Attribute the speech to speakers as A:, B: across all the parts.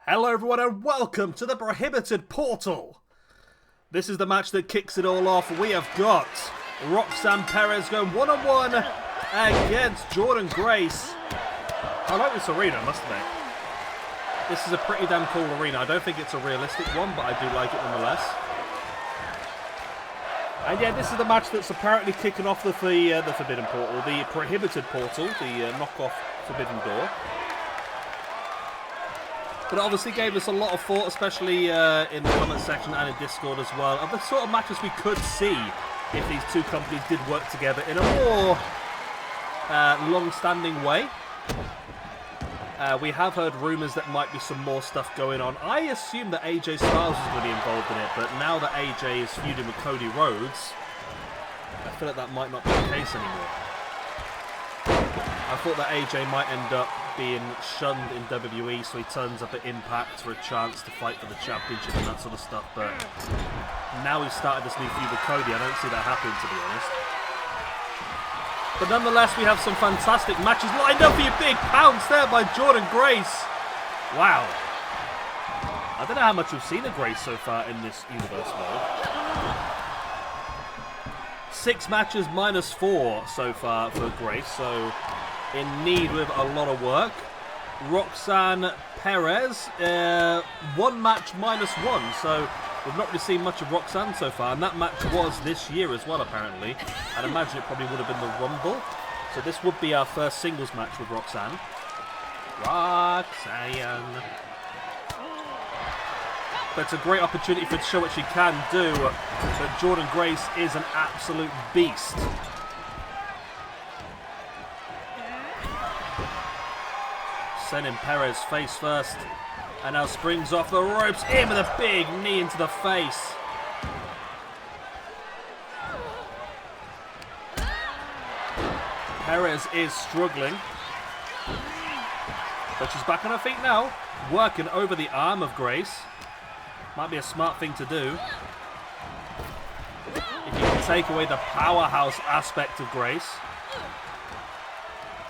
A: Hello everyone and welcome to the Prohibited portal. This is the match that kicks it all off. We have got Roxanne Perez going one-on-one against Jordynn Grace. I like this arena, I must admit. This is a pretty damn cool arena. I don't think it's a realistic one, but I do like it nonetheless. And yeah, this is the match that's apparently kicking off the Forbidden Portal, the Prohibited portal, the knockoff Forbidden Door. But it obviously gave us a lot of thought, especially in the comment section and in Discord as well, of the sort of matches we could see if these two companies did work together in a more long-standing way. We have heard rumours that might be some more stuff going on. I assumed that AJ Styles was going to be involved in it, but now that AJ is feuding with Cody Rhodes, I feel like that might not be the case anymore. I thought that AJ might end up being shunned in WWE, so he turns up at Impact for a chance to fight for the championship and that sort of stuff, but now he's started this new feud with Cody. I don't see that happening, to be honest. But nonetheless, we have some fantastic matches lined up for you. Big pounce there by Jordynn Grace. Wow. I don't know how much we've seen of Grace so far in this universe mode. 6 matches minus 4 so far for Grace, so in need with a lot of work. Roxanne Perez, 1 match minus 1, so we've not really seen much of Roxanne so far, and that match was this year as well, apparently. I'd imagine it probably would have been the Rumble, so this would be our first singles match with Roxanne. Roxanne. But it's a great opportunity for her to show what she can do, but Jordynn Grace is an absolute beast. Sending Perez face first, and now springs off the ropes, in with a big knee into the face. Perez is struggling, but she's back on her feet now, working over the arm of Grace. Might be a smart thing to do. If you can take away the powerhouse aspect of Grace,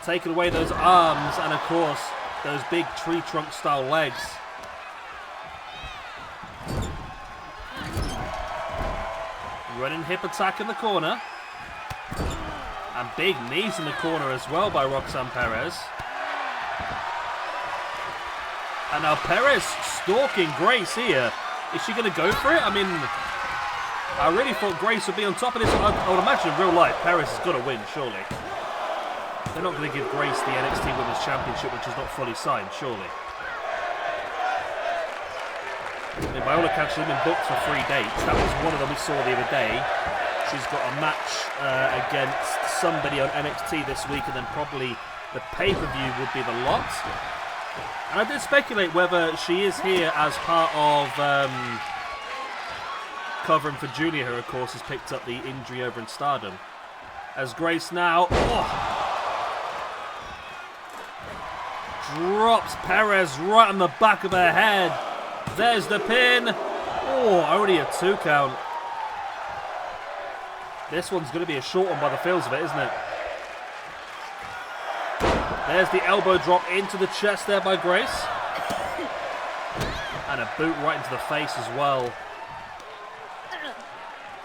A: taking away those arms, and of course, those big tree trunk style legs. Running hip attack in the corner. And big knees in the corner as well by Roxanne Perez. And now Perez stalking Grace here. Is she going to go for it? I mean, I really thought Grace would be on top of this. I would imagine in real life, Perez has got to win, surely. They're not going to give Grace the NXT Women's Championship, which is not fully signed, surely. I mean, by all accounts, she's been booked for 3 dates. That was one of them we saw the other day. She's got a match against somebody on NXT this week, and then probably the pay-per-view would be the lot. And I did speculate whether she is here as part of covering for Junior, who of course has picked up the injury over in Stardom. As Grace now drops Perez right on the back of her head. There's the pin. Oh, only a 2 count. This one's going to be a short one by the feels of it, isn't it? There's the elbow drop into the chest there by Grace. And a boot right into the face as well.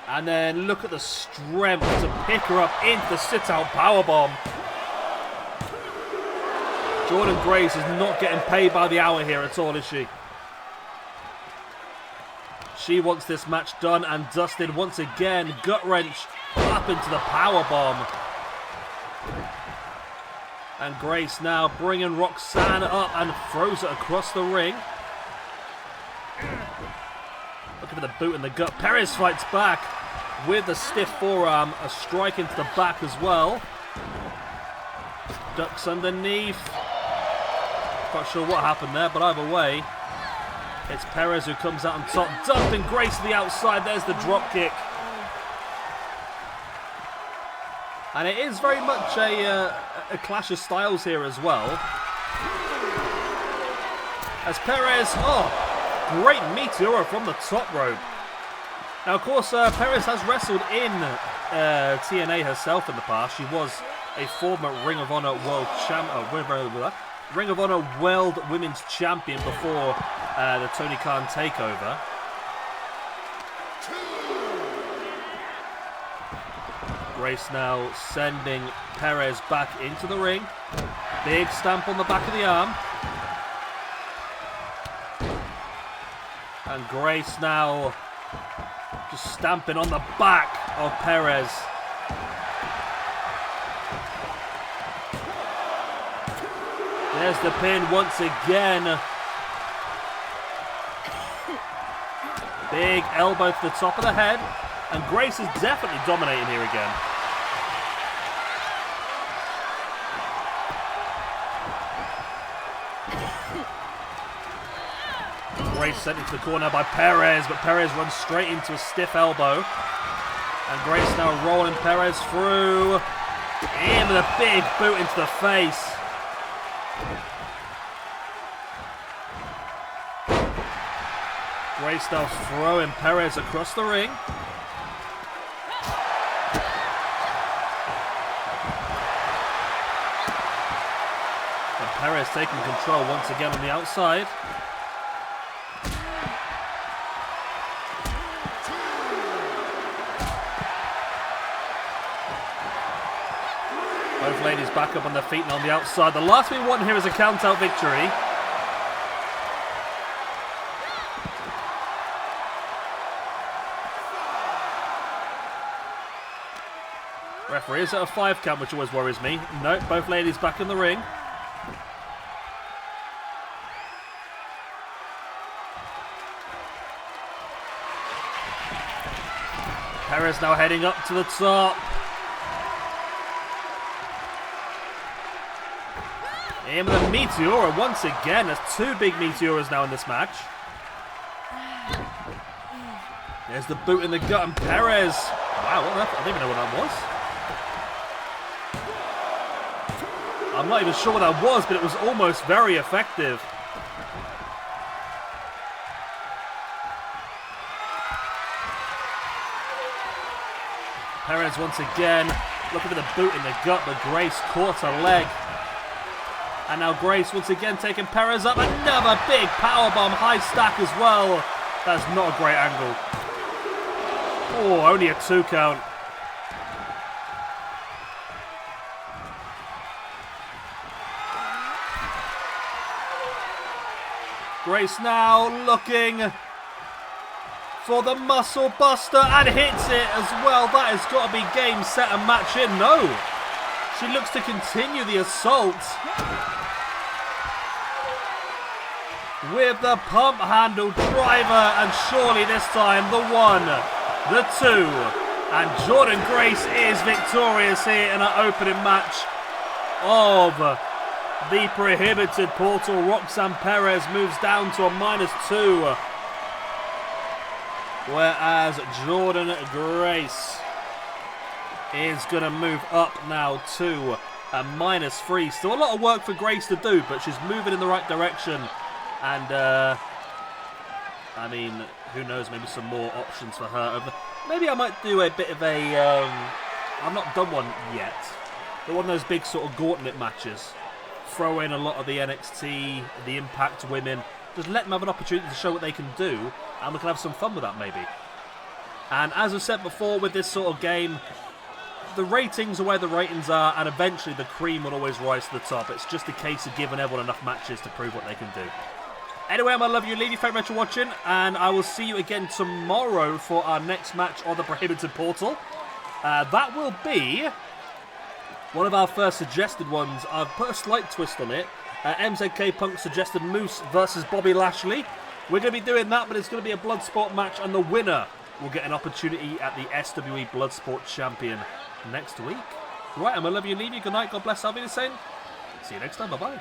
A: And then look at the strength to pick her up into the sit-out powerbomb. Jordynn Grace is not getting paid by the hour here at all, is she? She wants this match done and dusted once again. Gut wrench up into the powerbomb. And Grace now bringing Roxanne up and throws it across the ring. Looking for the boot in the gut. Perez fights back with the stiff forearm. A strike into the back as well. Ducks underneath. Not sure what happened there, but either way, it's Perez who comes out on top, dumping Grace to the outside. There's the drop kick. And it is very much a clash of styles here as well. As Perez, great meteora from the top rope. Now, of course, Perez has wrestled in TNA herself in the past. She was a former Ring of Honor World Ring of Honor World Women's Champion before the Tony Khan takeover. Grace now sending Perez back into the ring. Big stamp on the back of the arm. And Grace now just stamping on the back of Perez. There's the pin once again. Big elbow to the top of the head. And Grace is definitely dominating here again. Grace sent into the corner by Perez, but Perez runs straight into a stiff elbow. And Grace now rolling Perez through. In with a big boot into the face. Grace now throwing Perez across the ring. And Perez taking control once again on the outside. Both ladies back up on their feet and on the outside. The last we want here is a count-out victory. Referee is at a 5 count, which always worries me. Nope, both ladies back in the ring. Perez now heading up to the top. In with a Meteora once again. There's 2 big Meteoras now in this match. There's the boot in the gut and Perez. Wow, what I don't even know what that was. I'm not even sure what that was, but it was almost very effective. Perez once again looking for the boot in the gut, but Grace caught her leg. And now Grace once again taking Perez up. Another big powerbomb, high stack as well. That's not a great angle. Oh, only a 2 count. Grace now looking for the muscle buster and hits it as well. That has got to be game, set and match in. No. She looks to continue the assault with the pump handle driver, and surely this time the 1, the 2, and Jordynn Grace is victorious here in our opening match of the Prohibited portal. Roxanne Perez moves down to a -2, whereas Jordynn Grace is going to move up now to a -3. Still a lot of work for Grace to do, but she's moving in the right direction. And, I mean, who knows, maybe some more options for her. Maybe I might do a bit of a, I've not done one yet, but one of those big sort of gauntlet matches. Throw in a lot of the NXT, the Impact women, just let them have an opportunity to show what they can do, and we can have some fun with that maybe. And as I said before, with this sort of game, the ratings are where the ratings are, and eventually the cream will always rise to the top. It's just a case of giving everyone enough matches to prove what they can do. Anyway, I'm going to love you. Leave your favourite for watching, and I will see you again tomorrow for our next match on the Prohibited portal. That will be one of our first suggested ones. I've put a slight twist on it. MZK Punk suggested Moose versus Bobby Lashley. We're going to be doing that, but it's going to be a Bloodsport match, and the winner will get an opportunity at the SWE Bloodsport Champion next week. Right, I'm going to love you and leave you. Good night. God bless. I'll be the same. See you next time. Bye-bye.